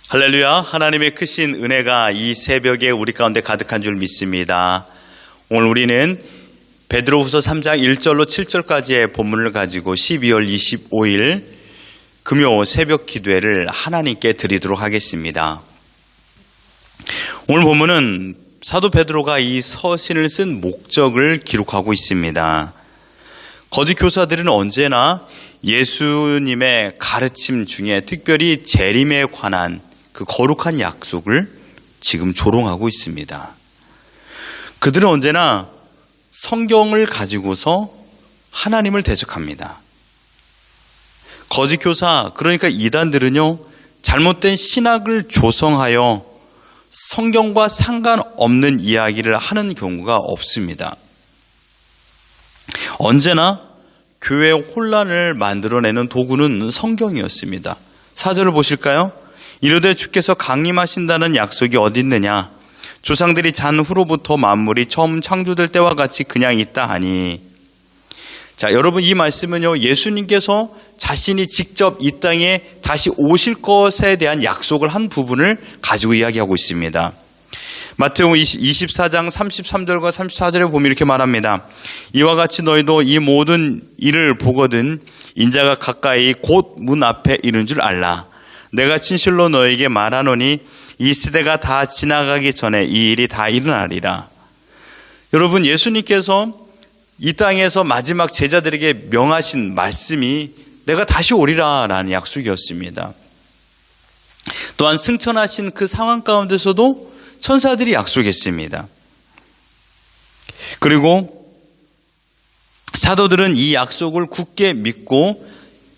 할렐루야. 하나님의 크신 은혜가 이 새벽에 우리 가운데 가득한 줄 믿습니다. 오늘 우리는 베드로후서 3장 1절로 7절까지의 본문을 가지고 12월 25일 금요 새벽 기도회를 하나님께 드리도록 하겠습니다. 오늘 본문은 사도 베드로가 이 서신을 쓴 목적을 기록하고 있습니다. 거짓 교사들은 언제나 예수님의 가르침 중에 특별히 재림에 관한 그 거룩한 약속을 지금 조롱하고 있습니다. 그들은 언제나 성경을 가지고서 하나님을 대적합니다. 거짓 교사, 그러니까 이단들은요, 잘못된 신학을 조성하여 성경과 상관없는 이야기를 하는 경우가 없습니다. 언제나 교회 혼란을 만들어내는 도구는 성경이었습니다. 4절을 보실까요? 이르되 주께서 강림하신다는 약속이 어디 있느냐? 조상들이 잔 후로부터 만물이 처음 창조될 때와 같이 그냥 있다 하니. 자, 여러분, 이 말씀은요, 예수님께서 자신이 직접 이 땅에 다시 오실 것에 대한 약속을 한 부분을 가지고 이야기하고 있습니다. 마태복음 24장 33절과 34절에 보면 이렇게 말합니다. 이와 같이 너희도 이 모든 일을 보거든 인자가 가까이 곧 문 앞에 이른 줄 알라. 내가 진실로 너에게 말하노니 이 시대가 다 지나가기 전에 이 일이 다 일어나리라. 여러분, 예수님께서 이 땅에서 마지막 제자들에게 명하신 말씀이 내가 다시 오리라 라는 약속이었습니다. 또한 승천하신 그 상황 가운데서도 천사들이 약속했습니다. 그리고 사도들은 이 약속을 굳게 믿고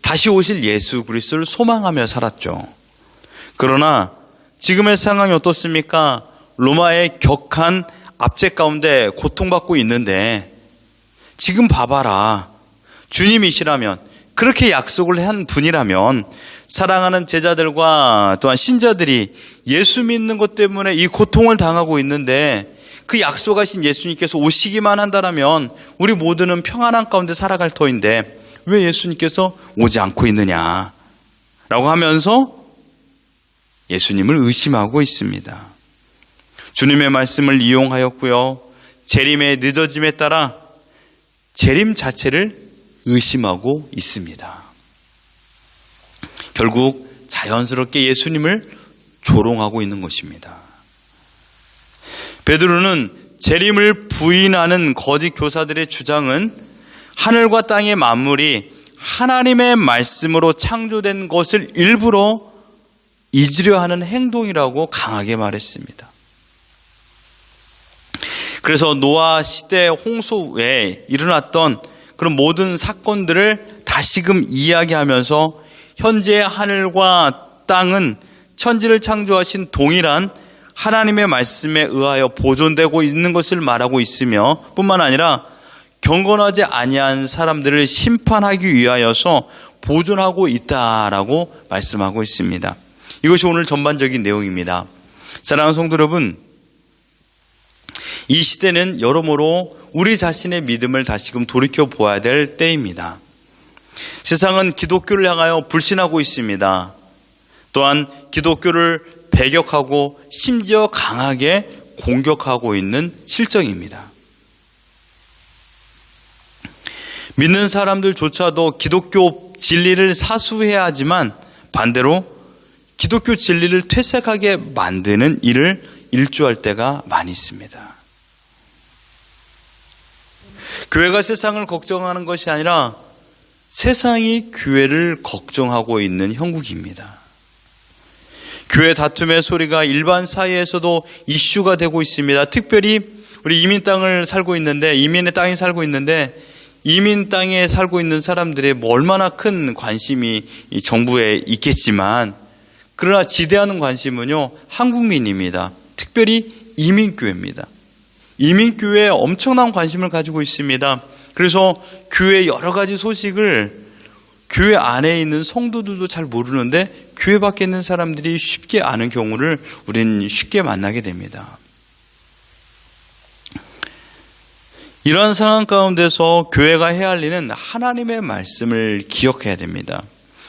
다시 오실 예수 그리스도를 소망하며 살았죠. 그러나 지금의 상황이 어떻습니까? 로마의 격한 압제 가운데 고통받고 있는데 지금 봐봐라. 주님이시라면, 그렇게 약속을 한 분이라면 사랑하는 제자들과 또한 신자들이 예수 믿는 것 때문에 이 고통을 당하고 있는데 그 약속하신 예수님께서 오시기만 한다면 우리 모두는 평안한 가운데 살아갈 터인데 왜 예수님께서 오지 않고 있느냐 라고 하면서 예수님을 의심하고 있습니다. 주님의 말씀을 이용하였고요, 재림의 늦어짐에 따라 재림 자체를 의심하고 있습니다. 결국 자연스럽게 예수님을 조롱하고 있는 것입니다. 베드로는 재림을 부인하는 거짓 교사들의 주장은 하늘과 땅의 만물이 하나님의 말씀으로 창조된 것을 일부러 잊으려 하는 행동이라고 강하게 말했습니다. 그래서 노아 시대 홍수에 일어났던 그런 모든 사건들을 다시금 이야기하면서 현재 하늘과 땅은 천지를 창조하신 동일한 하나님의 말씀에 의하여 보존되고 있는 것을 말하고 있으며 뿐만 아니라 경건하지 아니한 사람들을 심판하기 위하여서 보존하고 있다라고 말씀하고 있습니다. 이것이 오늘 전반적인 내용입니다. 사랑하는 성도 여러분, 이 시대는 여러모로 우리 자신의 믿음을 다시금 돌이켜 보아야 될 때입니다. 세상은 기독교를 향하여 불신하고 있습니다. 또한 기독교를 배격하고 심지어 강하게 공격하고 있는 실정입니다. 믿는 사람들조차도 기독교 진리를 사수해야 하지만 반대로 기독교 진리를 퇴색하게 만드는 일을 일조할 때가 많이 있습니다. 교회가 세상을 걱정하는 것이 아니라 세상이 교회를 걱정하고 있는 형국입니다. 교회 다툼의 소리가 일반 사회에서도 이슈가 되고 있습니다. 특별히 우리 이민 땅에 살고 있는데 이민 땅에 살고 있는 사람들의 얼마나 큰 관심이 이 정부에 있겠지만, 그러나 지대하는 관심은요, 한국민입니다. 특별히 이민교회입니다. 이민교회에 엄청난 관심을 가지고 있습니다. 그래서 교회 여러 가지 소식을 교회 안에 있는 성도들도 잘 모르는데 교회 밖에 있는 사람들이 쉽게 아는 경우를 우리는 쉽게 만나게 됩니다. 이러한 상황 가운데서 교회가 해야 할 일은 하나님의 말씀을 기억해야 됩니다.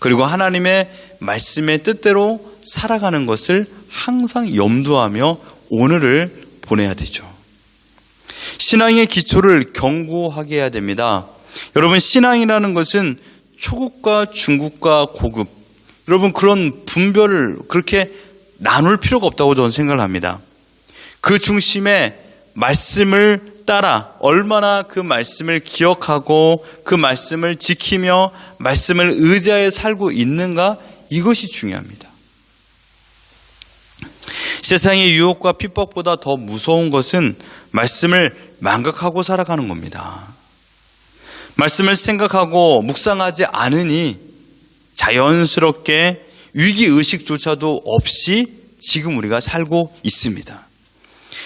그리고 하나님의 말씀의 뜻대로 살아가는 것을 항상 염두하며 오늘을 보내야 되죠. 신앙의 기초를 견고하게 해야 됩니다. 여러분, 신앙이라는 것은 초급과 중급과 고급, 여러분 그런 분별을 그렇게 나눌 필요가 없다고 저는 생각을 합니다. 그 중심에 말씀을 따라 얼마나 그 말씀을 기억하고 그 말씀을 지키며 말씀을 의지하여 살고 있는가, 이것이 중요합니다. 세상의 유혹과 핍박보다 더 무서운 것은 말씀을 망각하고 살아가는 겁니다. 말씀을 생각하고 묵상하지 않으니 자연스럽게 위기의식조차도 없이 지금 우리가 살고 있습니다.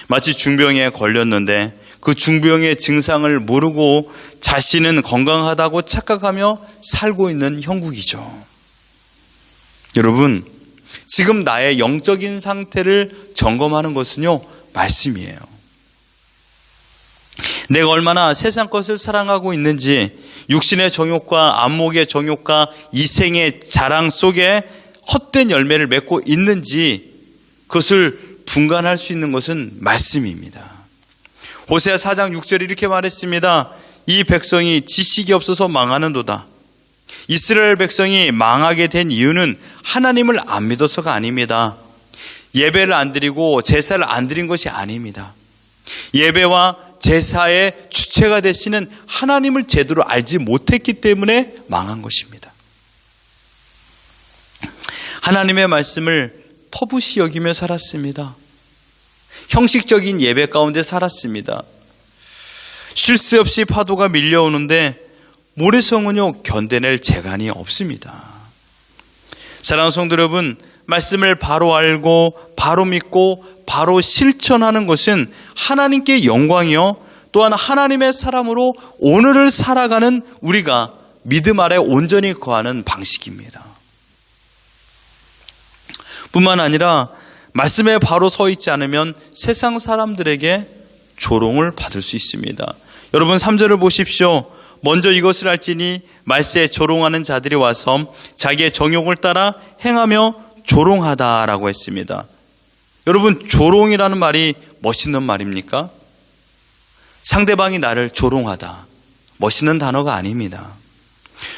마치 중병에 걸렸는데 그 중병의 증상을 모르고 자신은 건강하다고 착각하며 살고 있는 형국이죠. 여러분, 지금 나의 영적인 상태를 점검하는 것은요, 말씀이에요. 내가 얼마나 세상 것을 사랑하고 있는지, 육신의 정욕과 안목의 정욕과 이생의 자랑 속에 헛된 열매를 맺고 있는지 그것을 분간할 수 있는 것은 말씀입니다. 호세아 4장 6절에 이렇게 말했습니다. 이 백성이 지식이 없어서 망하는도다. 이스라엘 백성이 망하게 된 이유는 하나님을 안 믿어서가 아닙니다. 예배를 안 드리고 제사를 안 드린 것이 아닙니다. 예배와 제사의 주체가 되시는 하나님을 제대로 알지 못했기 때문에 망한 것입니다. 하나님의 말씀을 터부시 여기며 살았습니다. 형식적인 예배 가운데 살았습니다. 쉴 새 없이 파도가 밀려오는데 모래성은요, 견뎌낼 재간이 없습니다. 사랑하는 성도 여러분, 말씀을 바로 알고 바로 믿고 바로 실천하는 것은 하나님께 영광이요, 또한 하나님의 사람으로 오늘을 살아가는 우리가 믿음 아래 온전히 거하는 방식입니다. 뿐만 아니라 말씀에 바로 서 있지 않으면 세상 사람들에게 조롱을 받을 수 있습니다. 여러분 3절을 보십시오. 먼저 이것을 알지니 말세에 조롱하는 자들이 와서 자기의 정욕을 따라 행하며 조롱하다라고 했습니다. 여러분, 조롱이라는 말이 멋있는 말입니까? 상대방이 나를 조롱하다, 멋있는 단어가 아닙니다.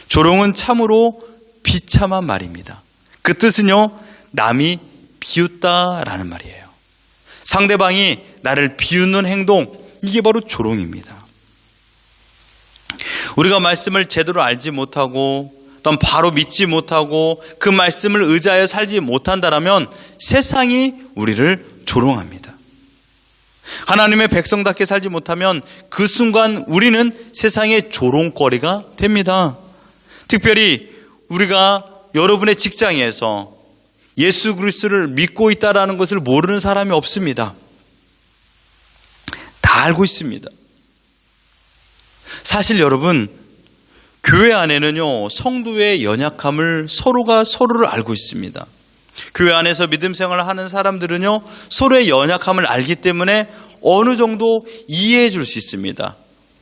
조롱은 참으로 비참한 말입니다. 그 뜻은요, 남이 비웃다라는 말이에요. 상대방이 나를 비웃는 행동, 이게 바로 조롱입니다. 우리가 말씀을 제대로 알지 못하고 또한 바로 믿지 못하고 그 말씀을 의지하여 살지 못한다면 세상이 우리를 조롱합니다. 하나님의 백성답게 살지 못하면 그 순간 우리는 세상의 조롱거리가 됩니다. 특별히 우리가 여러분의 직장에서 예수 그리스도를 믿고 있다라는 것을 모르는 사람이 없습니다. 다 알고 있습니다. 사실 여러분, 교회 안에는요, 성도의 연약함을 서로가 서로를 알고 있습니다. 교회 안에서 믿음 생활을 하는 사람들은요, 서로의 연약함을 알기 때문에 어느 정도 이해해 줄 수 있습니다.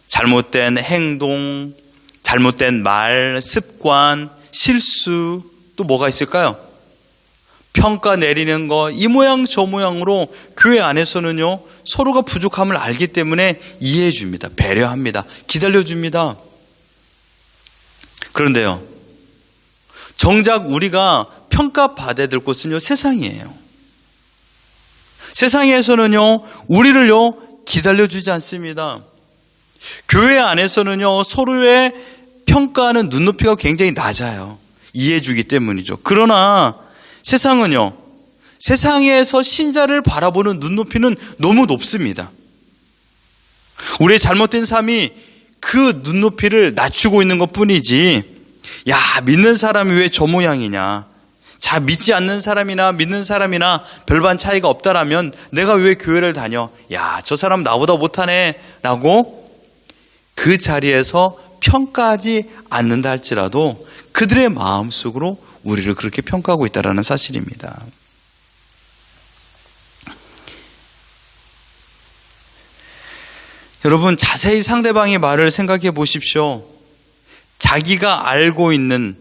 잘못된 행동, 잘못된 말, 습관, 실수, 또 뭐가 있을까요? 평가 내리는 거, 이 모양 저 모양으로 교회 안에서는요, 서로가 부족함을 알기 때문에 이해해 줍니다. 배려합니다. 기다려 줍니다. 그런데요, 정작 우리가 평가받아야 될 곳은요, 세상이에요. 세상에서는요, 우리를요, 기다려주지 않습니다. 교회 안에서는요, 서로의 평가하는 눈높이가 굉장히 낮아요. 이해해주기 때문이죠. 그러나 세상은요, 세상에서 신자를 바라보는 눈높이는 너무 높습니다. 우리의 잘못된 삶이 그 눈높이를 낮추고 있는 것 뿐이지, 야, 믿는 사람이 왜 저 모양이냐, 자, 믿지 않는 사람이나 믿는 사람이나 별반 차이가 없다라면 내가 왜 교회를 다녀, 야, 저 사람 나보다 못하네 라고 그 자리에서 평가하지 않는다 할지라도 그들의 마음속으로 우리를 그렇게 평가하고 있다는 사실입니다. 여러분, 자세히 상대방의 말을 생각해 보십시오. 자기가 알고 있는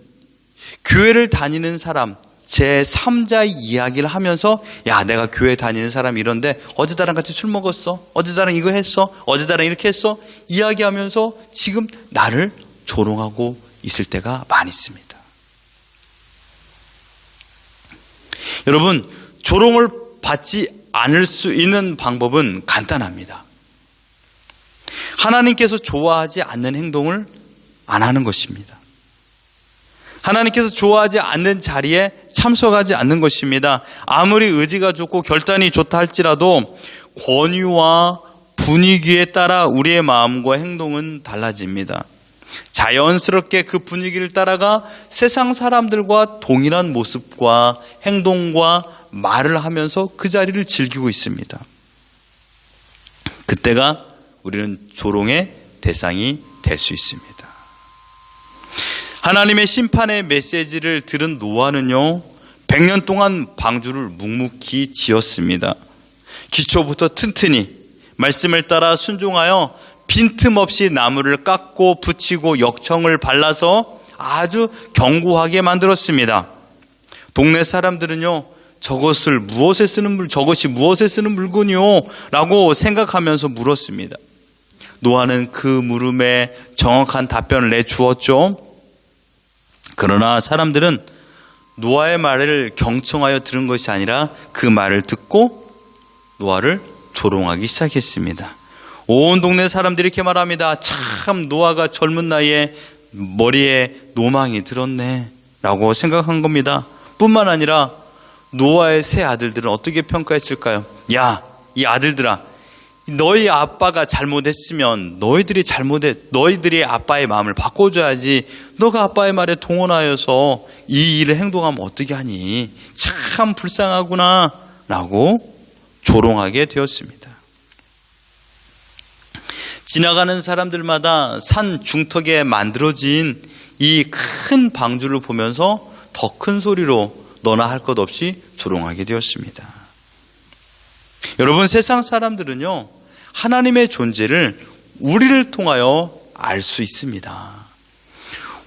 교회를 다니는 사람, 제3자의 이야기를 하면서 야, 내가 교회 다니는 사람 이런데 어제 나랑 같이 술 먹었어, 어제 나랑 이거 했어, 어제 나랑 이렇게 했어 이야기하면서 지금 나를 조롱하고 있을 때가 많이 있습니다. 여러분, 조롱을 받지 않을 수 있는 방법은 간단합니다. 하나님께서 좋아하지 않는 행동을 안 하는 것입니다. 하나님께서 좋아하지 않는 자리에 참석하지 않는 것입니다. 아무리 의지가 좋고 결단이 좋다 할지라도 권위와 분위기에 따라 우리의 마음과 행동은 달라집니다. 자연스럽게 그 분위기를 따라가 세상 사람들과 동일한 모습과 행동과 말을 하면서 그 자리를 즐기고 있습니다. 그때가 우리는 조롱의 대상이 될 수 있습니다. 하나님의 심판의 메시지를 들은 노아는요, 100년 동안 방주를 묵묵히 지었습니다. 기초부터 튼튼히 말씀을 따라 순종하여 빈틈없이 나무를 깎고 붙이고 역청을 발라서 아주 견고하게 만들었습니다. 동네 사람들은요, 저것이 무엇에 쓰는 물건이요? 라고 생각하면서 물었습니다. 노아는 그 물음에 정확한 답변을 내주었죠. 그러나 사람들은 노아의 말을 경청하여 들은 것이 아니라 그 말을 듣고 노아를 조롱하기 시작했습니다. 온 동네 사람들이 이렇게 말합니다. 참, 노아가 젊은 나이에 머리에 노망이 들었네 라고 생각한 겁니다. 뿐만 아니라 노아의 세 아들들은 어떻게 평가했을까요? 야, 이 아들들아, 너희 아빠가 잘못했으면 너희들이 아빠의 마음을 바꿔줘야지. 너가 아빠의 말에 동원하여서 이 일을 행동하면 어떻게 하니? 참 불쌍하구나 라고 조롱하게 되었습니다. 지나가는 사람들마다 산 중턱에 만들어진 이 큰 방주를 보면서 더 큰 소리로 너나 할 것 없이 조롱하게 되었습니다. 여러분, 세상 사람들은요, 하나님의 존재를 우리를 통하여 알 수 있습니다.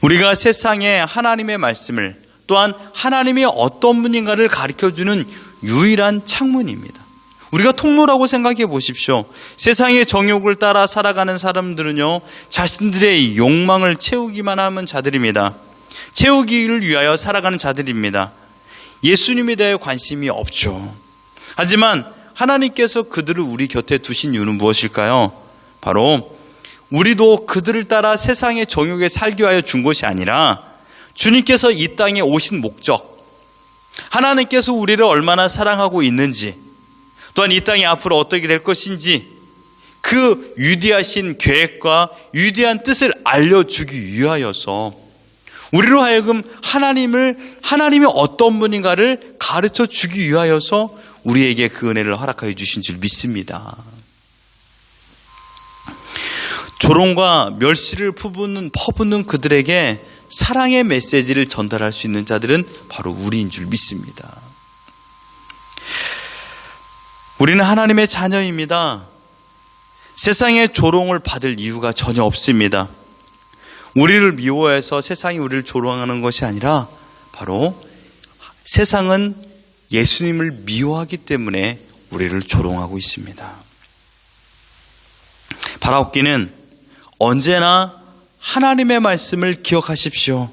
우리가 세상에 하나님의 말씀을, 또한 하나님이 어떤 분인가를 가르쳐주는 유일한 창문입니다. 우리가 통로라고 생각해 보십시오. 세상의 정욕을 따라 살아가는 사람들은요, 자신들의 욕망을 채우기만 하는 자들입니다. 채우기를 위하여 살아가는 자들입니다. 예수님에 대해 관심이 없죠. 하지만 하나님께서 그들을 우리 곁에 두신 이유는 무엇일까요? 바로 우리도 그들을 따라 세상의 정욕에 살기 위하여 준 것이 아니라 주님께서 이 땅에 오신 목적, 하나님께서 우리를 얼마나 사랑하고 있는지, 또한 이 땅이 앞으로 어떻게 될 것인지 그 위대하신 계획과 위대한 뜻을 알려주기 위하여서 우리로 하여금 하나님이 어떤 분인가를 가르쳐 주기 위하여서 우리에게 그 은혜를 허락하여 주신 줄 믿습니다. 조롱과 멸시를 퍼붓는 그들에게 사랑의 메시지를 전달할 수 있는 자들은 바로 우리인 줄 믿습니다. 우리는 하나님의 자녀입니다. 세상의 조롱을 받을 이유가 전혀 없습니다. 우리를 미워해서 세상이 우리를 조롱하는 것이 아니라 바로 세상은 예수님을 미워하기 때문에 우리를 조롱하고 있습니다. 바라옵기는 언제나 하나님의 말씀을 기억하십시오.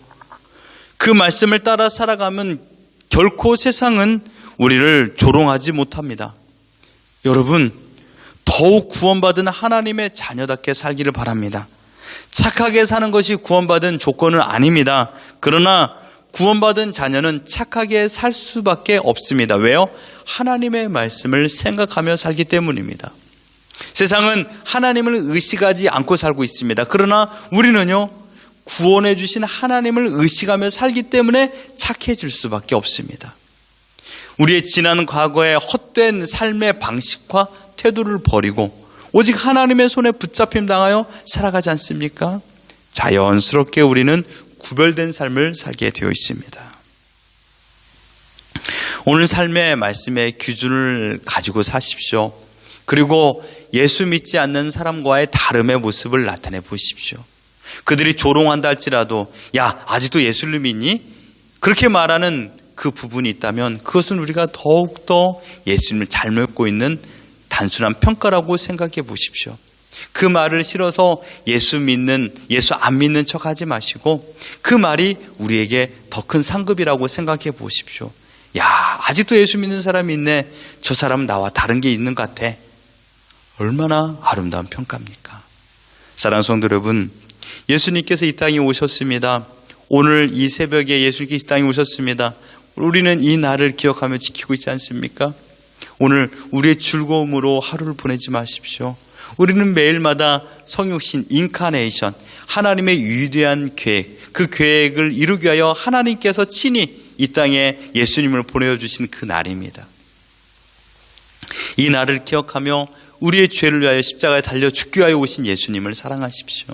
그 말씀을 따라 살아가면 결코 세상은 우리를 조롱하지 못합니다. 여러분, 더욱 구원받은 하나님의 자녀답게 살기를 바랍니다. 착하게 사는 것이 구원받은 조건은 아닙니다. 그러나 구원받은 자녀는 착하게 살 수밖에 없습니다. 왜요? 하나님의 말씀을 생각하며 살기 때문입니다. 세상은 하나님을 의식하지 않고 살고 있습니다. 그러나 우리는요, 구원해 주신 하나님을 의식하며 살기 때문에 착해질 수밖에 없습니다. 우리의 지난 과거의 헛된 삶의 방식과 태도를 버리고 오직 하나님의 손에 붙잡힘 당하여 살아가지 않습니까? 자연스럽게 우리는 구별된 삶을 살게 되어 있습니다. 오늘 삶의 말씀의 기준을 가지고 사십시오. 그리고 예수 믿지 않는 사람과의 다름의 모습을 나타내 보십시오. 그들이 조롱한다 할지라도 야, 아직도 예수를 믿니? 그렇게 말하는 그 부분이 있다면 그것은 우리가 더욱더 예수님을 잘 믿고 있는 단순한 평가라고 생각해 보십시오. 그 말을 실어서 예수 안 믿는 척 하지 마시고 그 말이 우리에게 더 큰 상급이라고 생각해 보십시오. 야, 아직도 예수 믿는 사람이 있네. 저 사람은 나와 다른 게 있는 것 같아. 얼마나 아름다운 평가입니까? 사랑하는 성도 여러분, 예수님께서 이 땅에 오셨습니다. 오늘 이 새벽에 예수님께서 이 땅에 오셨습니다. 우리는 이 날을 기억하며 지키고 있지 않습니까? 오늘 우리의 즐거움으로 하루를 보내지 마십시오. 우리는 매일마다 성육신 인카네이션, 하나님의 위대한 계획, 그 계획을 이루기 위하여 하나님께서 친히 이 땅에 예수님을 보내주신 그 날입니다. 이 날을 기억하며 우리의 죄를 위하여 십자가에 달려 죽기 위하여 오신 예수님을 사랑하십시오.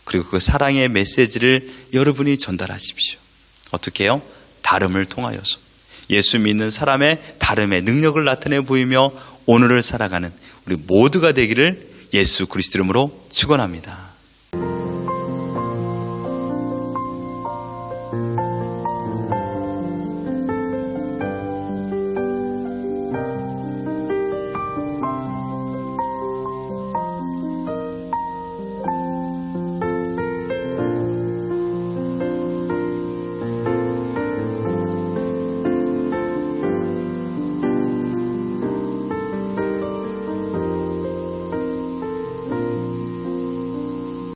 그리고 그 사랑의 메시지를 여러분이 전달하십시오. 어떻게 해요? 다름을 통하여서 예수 믿는 사람의 다름의 능력을 나타내 보이며 오늘을 살아가는 우리 모두가 되기를 예수 그리스도 이름으로 축원합니다.